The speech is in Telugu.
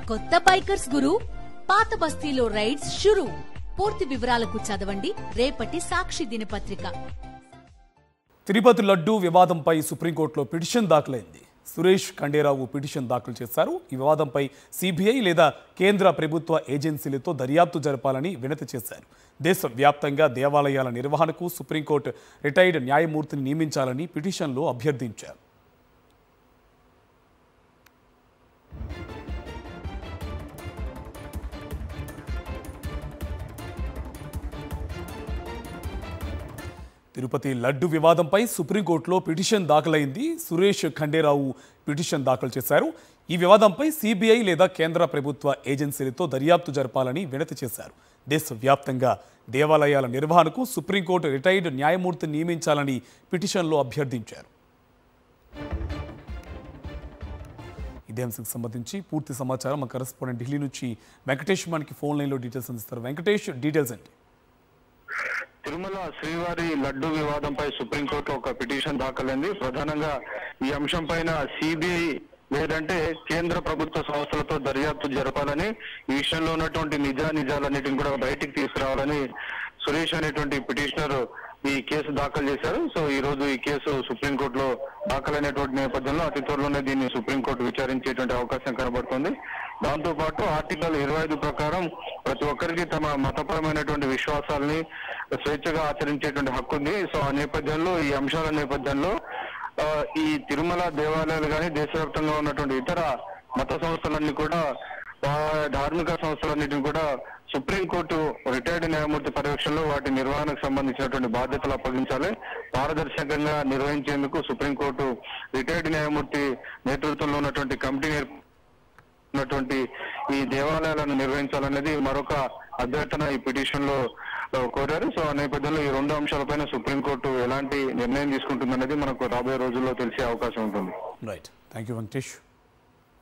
కొత్త బైకర్స్ గురు పాత బస్తీలో రైడ్స్ షురు. పూర్తి వివరాలకు చదవండి రేపటి సాక్షి దినపత్రిక. తిరుపతి లడ్డూ వివాదంపై సుప్రీంకోర్టులో పిటిషన్ దాఖలైంది. సురేష్ ఖండేరావు పిటిషన్ దాఖలు చేశారు. ఈ వివాదంపై సిబిఐ లేదా కేంద్ర ప్రభుత్వ ఏజెన్సీలతో దర్యాప్తు జరపాలని వినతి చేశారు. దేశవ్యాప్తంగా దేవాలయాల నిర్వహణకు సుప్రీంకోర్టు రిటైర్డ్ న్యాయమూర్తిని నియమించాలని పిటిషన్లో అభ్యర్థించారు. తిరుపతి లడ్డు వివాదంపై సుప్రీంకోర్టులో పిటిషన్ దాఖలైంది. సురేష్ ఖండేరావు పిటిషన్ దాఖలు చేశారు. ఈ వివాదంపై సిబిఐ లేదా కేంద్ర ప్రభుత్వ ఏజెన్సీలతో దర్యాప్తు జరపాలని వినతి చేశారు. దేశవ్యాప్తంగా దేవాలయాల నిర్వహణకు సుప్రీంకోర్టు రిటైర్డ్ న్యాయమూర్తిని నియమించాలని పిటిషన్లో అభ్యర్థించారు. ఇదే అంశానికి సంబంధించి పూర్తి సమాచారం మా కరెస్పాండెంట్ ఢిల్లీ నుంచి వెంకటేష్ మనకి ఫోన్ లైన్లో డీటెయిల్స్ అందిస్తారు. వెంకటేష్, డీటెయిల్స్ ఏంటి? తిరుమల శ్రీవారి లడ్డు వివాదంపై సుప్రీంకోర్టులో ఒక పిటిషన్ దాఖలైంది. ప్రధానంగా ఈ అంశం పైన సిబిఐ లేదంటే కేంద్ర ప్రభుత్వ సంస్థలతో దర్యాప్తు జరపాలని, ఈ విషయంలో ఉన్నటువంటి నిజాలన్నిటిని కూడా బయటికి తీసుకురావాలని సురేష్ అనేటువంటి పిటిషనర్ ఈ కేసు దాఖలు చేశారు. సో ఈ రోజు ఈ కేసు సుప్రీంకోర్టులో దాఖలైనటువంటి నేపథ్యంలో అతి త్వరలోనే దీన్ని సుప్రీంకోర్టు విచారించేటువంటి అవకాశం కనబడుతుంది. దాంతో పాటు ఆర్టికల్ 25 ప్రకారం ప్రతి ఒక్కరికి తమ మతపరమైనటువంటి విశ్వాసాలని స్వేచ్ఛగా ఆచరించేటువంటి హక్కు ఉంది. సో ఆ నేపథ్యంలో ఈ అంశాల నేపథ్యంలో ఈ తిరుమల దేవాలయాలు కానీ దేశవ్యాప్తంగా ఉన్నటువంటి ఇతర మత సంస్థలన్నీ కూడా ధార్మిక సంస్థలన్నింటినీ కూడా సుప్రీంకోర్టు రిటైర్డ్ న్యాయమూర్తి పర్యవేక్షణలో వాటి నిర్వహణకు సంబంధించినటువంటి బాధ్యతలు అప్పగించాలి. పారదర్శకంగా నిర్వహించేందుకు సుప్రీంకోర్టు రిటైర్డ్ న్యాయమూర్తి నేతృత్వంలో ఉన్నటువంటి కమిటీ ఉన్నటువంటి ఈ దేవాలయాలను నిర్వహించాలనేది మరొక అభ్యర్థన ఈ పిటిషన్ లో కోరారు. సో ఆ నేపథ్యంలో ఈ రెండు అంశాలపైన సుప్రీంకోర్టు ఎలాంటి నిర్ణయం తీసుకుంటుందనేది మనకు రాబోయే రోజుల్లో తెలిసే అవకాశం ఉంటుంది. Right, thank you Venkatesh.